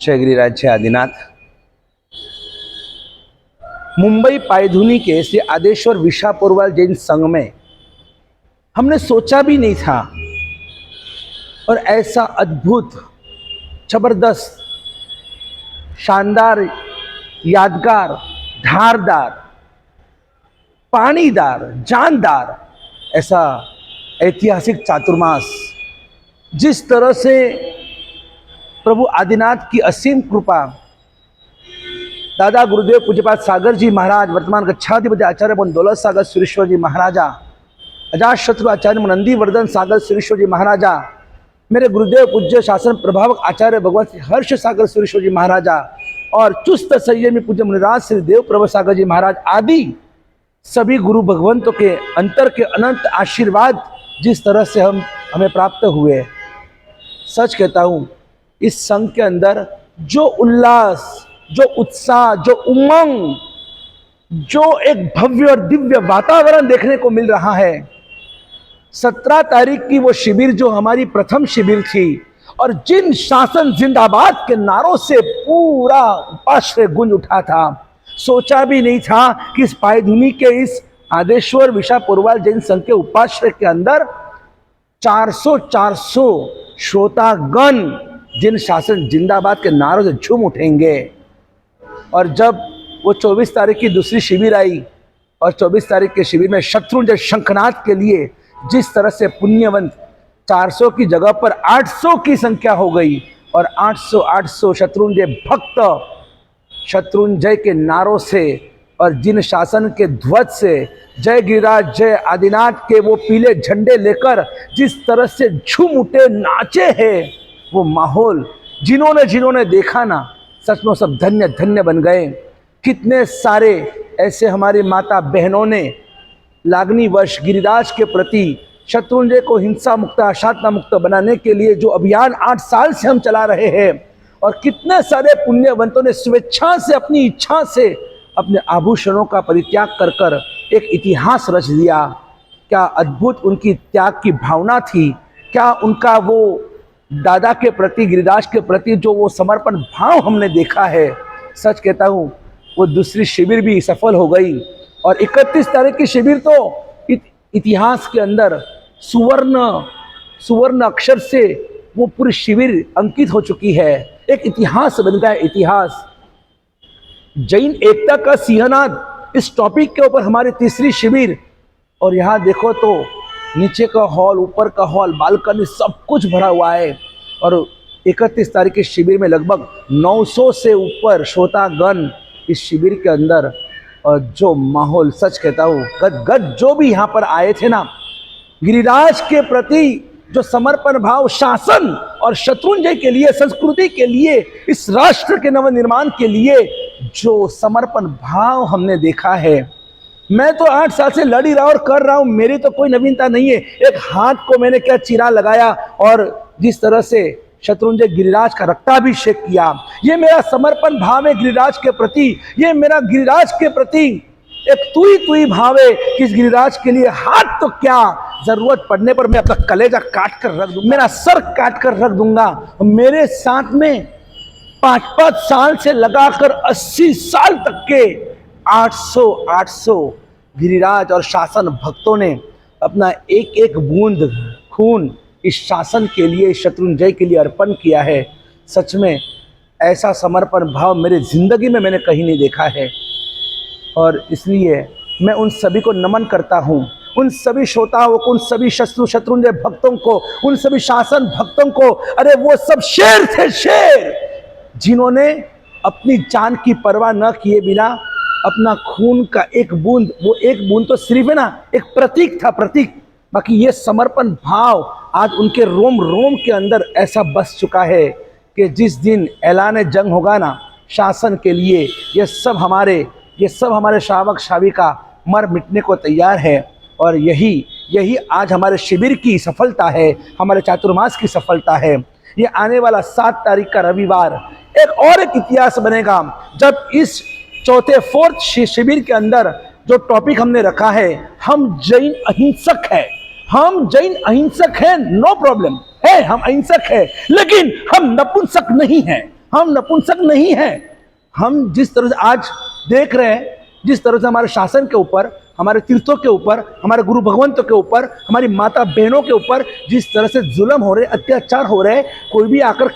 जय गिरिराज जय आदिनाथ। मुंबई पायधुनी के श्री आदेश्वर विशा पोरवाल जैन संघ में हमने सोचा भी नहीं था और ऐसा अद्भुत, जबरदस्त, शानदार, यादगार, धारदार, पानीदार, जानदार ऐसा ऐतिहासिक चातुर्मास, जिस तरह से प्रभु आदिनाथ की असीम कृपा, दादा गुरुदेव पूज्यपाद सागर जी महाराज, वर्तमान गच्छाधिपति आचार्य मुनि दौलत सागर सुरेश्वर जी महाराजा, अजात शत्रु आचार्य मुनि नंदीवर्धन सागर सुरेश्वर जी महाराजा, मेरे गुरुदेव पूज्य शासन प्रभावक आचार्य भगवान श्री हर्ष सागर सुरेश्वर जी महाराजा और चुस्त संयमी पूज्य मुनिराज श्री देव प्रभु सागर जी महाराज आदि सभी गुरु भगवंतों के अंतर के अनंत आशीर्वाद जिस तरह से हमें प्राप्त हुए, सच कहता हूँ इस संघ के अंदर जो उल्लास, जो उत्साह, जो उमंग, जो एक भव्य और दिव्य वातावरण देखने को मिल रहा है। 17 तारीख की वो शिविर जो हमारी प्रथम शिविर थी और जिन शासन जिंदाबाद के नारों से पूरा उपाश्रय गूंज उठा था, सोचा भी नहीं था कि इस पायधुनी के इस आदेश्वर विशा पोरवाल जैन संघ के उपाश्रय के अंदर 400 श्रोतागण जिन शासन जिंदाबाद के नारों से झूम उठेंगे। और जब वो 24 तारीख की दूसरी शिविर आई और 24 तारीख के शिविर में शत्रुंजय शंखनाद के लिए जिस तरह से पुण्यवंत 400 की जगह पर 800 की संख्या हो गई और 800 शत्रुंजय भक्त शत्रुंजय के नारों से और जिन शासन के ध्वज से जय गिरिराज जय आदिनाथ के वो पीले झंडे लेकर जिस तरह से झूम उठे, नाचे हैं, वो माहौल जिन्होंने देखा ना, सच में सब धन्य धन्य बन गए। कितने सारे ऐसे हमारी माता बहनों ने लागनी वर्ष गिरिराज के प्रति शत्रुंजय को हिंसा मुक्त अशांति मुक्त बनाने के लिए जो अभियान 8 साल से हम चला रहे हैं, और कितने सारे पुण्यवंतों ने स्वेच्छा से अपनी इच्छा से अपने आभूषणों का परित्याग कर कर एक इतिहास रच दिया। क्या अद्भुत उनकी त्याग की भावना थी, क्या उनका वो दादा के प्रति, गिरिराज के प्रति जो वो समर्पण भाव हमने देखा है। सच कहता हूँ वो दूसरी शिविर भी सफल हो गई और 31 तारीख की शिविर तो इतिहास के अंदर सुवर्ण अक्षर से वो पूरी शिविर अंकित हो चुकी है, एक इतिहास बन गया। इतिहास जैन एकता का सिंहनाद इस टॉपिक के ऊपर हमारी तीसरी शिविर। और यहाँ देखो तो नीचे का हॉल, ऊपर का हॉल, बालकनी सब कुछ भरा हुआ है। और 31 तारीख की शिविर में लगभग 900 से ऊपर श्रोतागण इस शिविर के अंदर। और जो माहौल, सच कहता हूँ गद जो भी यहाँ पर आए थे ना, गिरिराज के प्रति जो समर्पण भाव शासन और शत्रुंजय के लिए, संस्कृति के लिए, इस राष्ट्र के नवनिर्माण के लिए जो समर्पण भाव हमने देखा है। मैं तो 8 साल से लड़ ही रहा और कर रहा हूं, मेरी तो कोई नवीनता नहीं है। एक हाथ को मैंने क्या चिरा लगाया और जिस तरह से शत्रुंजय गिरिराज का रक्ताभिषेक किया, ये मेरा समर्पण भाव है गिरिराज के प्रति। ये मेरा गिरिराज के प्रति एक तुई भाव है कि इस गिरिराज के लिए हाथ तो क्या, जरूरत पड़ने पर मैं अपना कलेजा काट कर रख दूंगा, मेरा सर काट कर रख दूंगा। मेरे साथ में 5 साल से लगाकर 80 साल तक के 800 गिरिराज और शासन भक्तों ने अपना एक बूंद खून इस शासन के लिए, इस शत्रुंजय के लिए अर्पण किया है। सच में ऐसा समर्पण भाव मेरे जिंदगी में मैंने कहीं नहीं देखा है। और इसलिए मैं उन सभी को नमन करता हूँ, उन सभी श्रोताओं को, उन सभी शत्रुंजय भक्तों को, उन सभी शासन भक्तों को। अरे वो सब शेर थे, शेर, जिन्होंने अपनी जान की परवाह न किए बिना अपना खून का एक बूंद, वो एक बूंद तो सिर्फ है ना, एक प्रतीक था, प्रतीक। बाकी ये समर्पण भाव आज उनके रोम रोम के अंदर ऐसा बस चुका है कि जिस दिन ऐलान जंग होगा ना शासन के लिए, ये सब हमारे शावक शाविका मर मिटने को तैयार है। और यही आज हमारे शिविर की सफलता है, हमारे चातुर्मास की सफलता है। ये आने वाला 7 तारीख का रविवार एक इतिहास बनेगा, जब इस चौथे 4th शिविर के अंदर जो टॉपिक हमने रखा है, हम जैन अहिंसक है, हम जैन अहिंसक हैं, नो प्रॉब्लम है, हम अहिंसक है, लेकिन हम नपुंसक नहीं हैं। हम नपुंसक नहीं हैं। हम जिस तरह से आज देख रहे हैं, जिस तरह से हमारे शासन के ऊपर, हमारे तीर्थों के ऊपर, हमारे गुरु भगवंतों के ऊपर, हमारी माता बहनों के ऊपर जिस तरह से जुल्म हो रहे, अत्याचार हो रहे, कोई भी आकर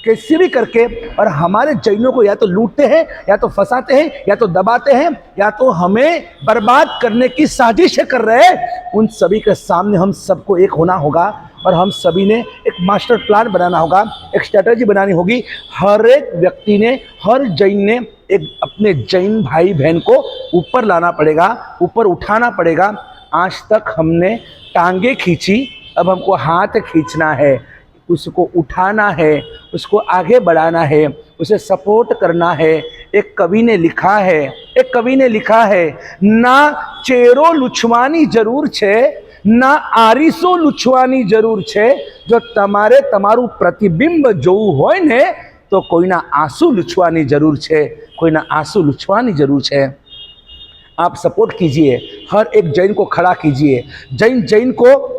कैसे भी करके और हमारे जैनों को या तो लूटते हैं, या तो फंसाते हैं, या तो दबाते हैं, या तो हमें बर्बाद करने की साजिश कर रहे हैं। उन सभी के सामने हम सबको एक होना होगा और हम सभी ने एक मास्टर प्लान बनाना होगा, एक स्ट्रेटजी बनानी होगी। हर एक व्यक्ति ने, हर जैन ने एक अपने जैन भाई बहन को ऊपर लाना पड़ेगा, ऊपर उठाना पड़ेगा। आज तक हमने टांगे खींची, अब हमको हाथ खींचना है, उसको उठाना है, उसको आगे बढ़ाना है, उसे सपोर्ट करना है। एक कवि ने लिखा है, ना चेरो लुछवानी जरूर छे, ना आरिसो लुछवानी जरूर छे, जो તમારું પ્રતિબિંબ જોવું હોય ને તો કોઈના આંસુ લૂછવાની જરૂર છે, કોઈના આંસુ લૂછવાની જરૂર છે। आप सपोर्ट कीजिए, हर एक जैन को खड़ा कीजिए, जैन को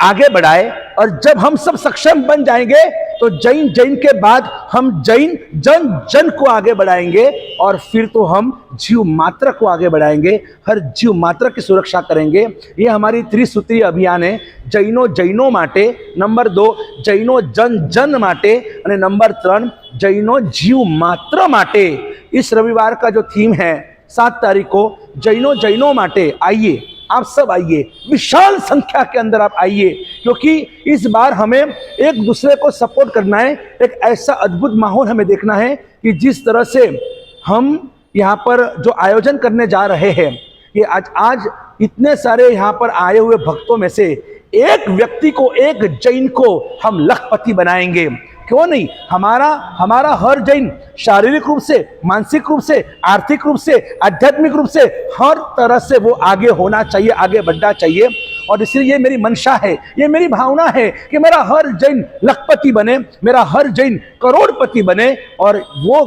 आगे बढ़ाए। और जब हम सब सक्षम बन जाएंगे तो जैन के बाद हम जैन जन को आगे बढ़ाएंगे और फिर तो हम जीव मात्र को आगे बढ़ाएंगे, हर जीव मात्र की सुरक्षा करेंगे। ये हमारी त्रिसूत्री अभियान है। जैनो माटे, नंबर 2 जैनो जन माटे, और नंबर 3 जैनो जीव मात्र माटे। इस रविवार का जो थीम है 7 तारीख को, जैनो माटे। आइए, आप सब आइए, विशाल संख्या के अंदर आप आइए, क्योंकि इस बार हमें एक दूसरे को सपोर्ट करना है। एक ऐसा अद्भुत माहौल हमें देखना है कि जिस तरह से हम यहाँ पर जो आयोजन करने जा रहे हैं, कि आज इतने सारे यहाँ पर आए हुए भक्तों में से एक व्यक्ति को, एक जैन को हम लखपति बनाएंगे। क्यों नहीं? हमारा हर जैन शारीरिक रूप से, मानसिक रूप से, आर्थिक रूप से, आध्यात्मिक रूप से, हर तरह से वो आगे होना चाहिए, आगे बढ़ना चाहिए। और इसलिए ये मेरी मंशा है, ये मेरी भावना है कि मेरा हर जैन लखपति बने, मेरा हर जैन करोड़पति बने, और वो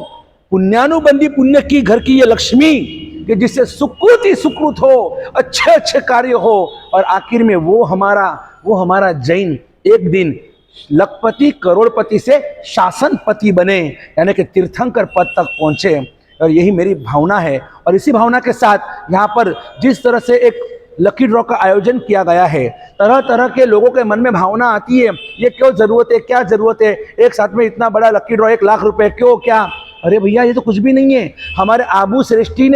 पुण्यानुबंधी पुण्य की घर की ये लक्ष्मी कि जिससे सुकृत ही सुकृत हो, अच्छे अच्छे कार्य हो, और आखिर में वो हमारा जैन एक दिन लखपति करोड़पति से शासनपति बने, यानी कि तीर्थंकर पद तक पहुंचे। और यही मेरी भावना है। और इसी भावना के साथ यहाँ पर जिस तरह से एक लकी ड्रॉ का आयोजन किया गया है, तरह तरह के लोगों के मन में भावना आती है, ये क्यों जरूरत है, क्या जरूरत है, एक साथ में इतना बड़ा लकी ड्रॉ 1 लाख रुपए क्यों, क्या? अरे भैया, ये तो कुछ भी नहीं है। हमारे आबू श्रेष्ठी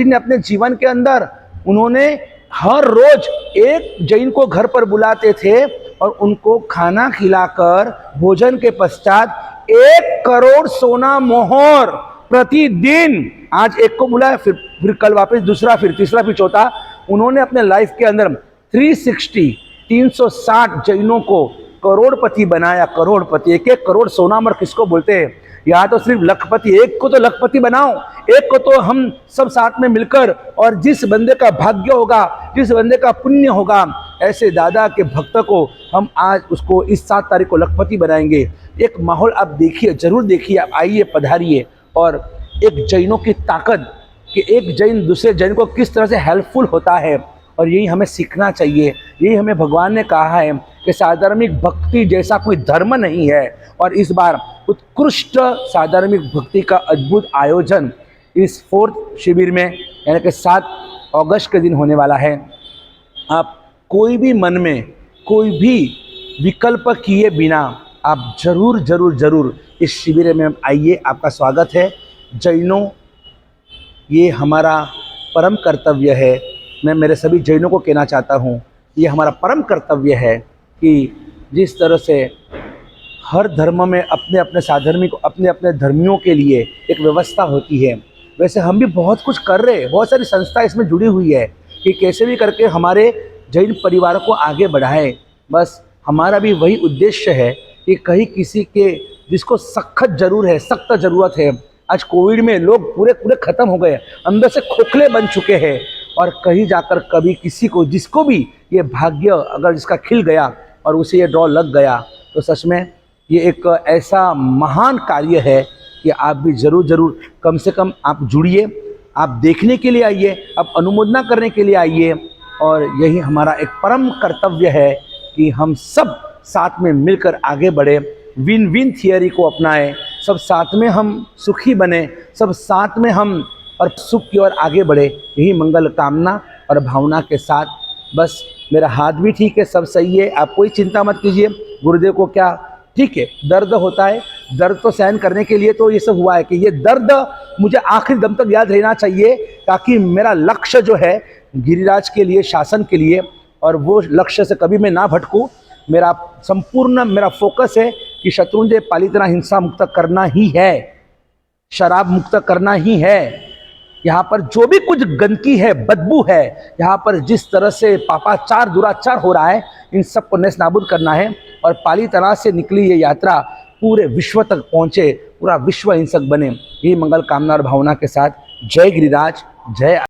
ने अपने जीवन के अंदर उन्होंने हर रोज एक जैन को घर पर बुलाते थे और उनको खाना खिलाकर भोजन के पश्चात 1 करोड़ सोना मोहर प्रतिदिन, आज एक को बुलाया, फिर कल वापस दूसरा, फिर तीसरा, फिर चौथा। उन्होंने अपने लाइफ के अंदर 360 जैनों को करोड़पति बनाया। करोड़पति, 1 करोड़ सोना मोहर किसको बोलते हैं? यहाँ तो सिर्फ लखपति, एक को तो लखपति बनाओ, एक को तो हम सब साथ में मिलकर, और जिस बंदे का भाग्य होगा, जिस बंदे का पुण्य होगा, ऐसे दादा के भक्त को हम आज उसको इस 7 तारीख को लखपति बनाएंगे। एक माहौल आप देखिए, जरूर देखिए, आप आइए, पधारिए। और एक जैनों की ताकत कि एक जैन दूसरे जैन को किस तरह से हेल्पफुल होता है, और यही हमें सीखना चाहिए। यही हमें भगवान ने कहा है कि साधार्मिक भक्ति जैसा कोई धर्म नहीं है। और इस बार उत्कृष्ट साधार्मिक भक्ति का अद्भुत आयोजन इस 4th शिविर में, यानी कि 7 अगस्त के दिन होने वाला है। आप कोई भी मन में कोई भी विकल्प किए बिना आप जरूर इस शिविर में आइए, आपका स्वागत है। जैनों, ये हमारा परम कर्तव्य है। मैं मेरे सभी जैनों को कहना चाहता हूँ, ये हमारा परम कर्तव्य है कि जिस तरह से हर धर्म में अपने अपने साधर्मिक, अपने अपने धर्मियों के लिए एक व्यवस्था होती है, वैसे हम भी बहुत कुछ कर रहे हैं। बहुत सारी संस्था इसमें जुड़ी हुई है कि कैसे भी करके हमारे जैन परिवार को आगे बढ़ाएं। बस हमारा भी वही उद्देश्य है कि कहीं किसी के जिसको सख्त ज़रूरत है। आज कोविड में लोग पूरे ख़त्म हो गए, अंदर से खोखले बन चुके हैं, और कहीं जाकर कभी किसी को, जिसको भी ये भाग्य अगर जिसका खिल गया और उसे ये ड्रॉ लग गया, तो सच में ये एक ऐसा महान कार्य है कि आप भी ज़रूर कम से कम आप जुड़िए, आप देखने के लिए आइए, आप अनुमोदना करने के लिए आइए। और यही हमारा एक परम कर्तव्य है कि हम सब साथ में मिलकर आगे बढ़े विन विन थियरी को अपनाएं, सब साथ में हम सुखी बने, सब साथ में हम और सुख की ओर आगे बढ़े, यही मंगल कामना और भावना के साथ बस मेरा हाथ भी ठीक है, सब सही है, आप कोई चिंता मत कीजिए। गुरुदेव को क्या ठीक है, दर्द होता है, दर्द तो सहन करने के लिए तो ये सब हुआ है कि ये दर्द मुझे आखिरी दम तक याद रहना चाहिए, ताकि मेरा लक्ष्य जो है गिरिराज के लिए, शासन के लिए, और वो लक्ष्य से कभी मैं ना भटकूं। मेरा संपूर्ण मेरा फोकस है कि शत्रुंजय पालितना हिंसा मुक्त करना ही है, शराब मुक्त करना ही है। यहाँ पर जो भी कुछ गंदगी है, बदबू है, यहाँ पर जिस तरह से पापाचार दुराचार हो रहा है, इन सब को नेस्त नाबूद करना है। और पालितना से निकली ये यात्रा पूरे विश्व तक पहुँचे, पूरा विश्व हिंसक बने, यही मंगल कामना और भावना के साथ जय गिरिराज, जय।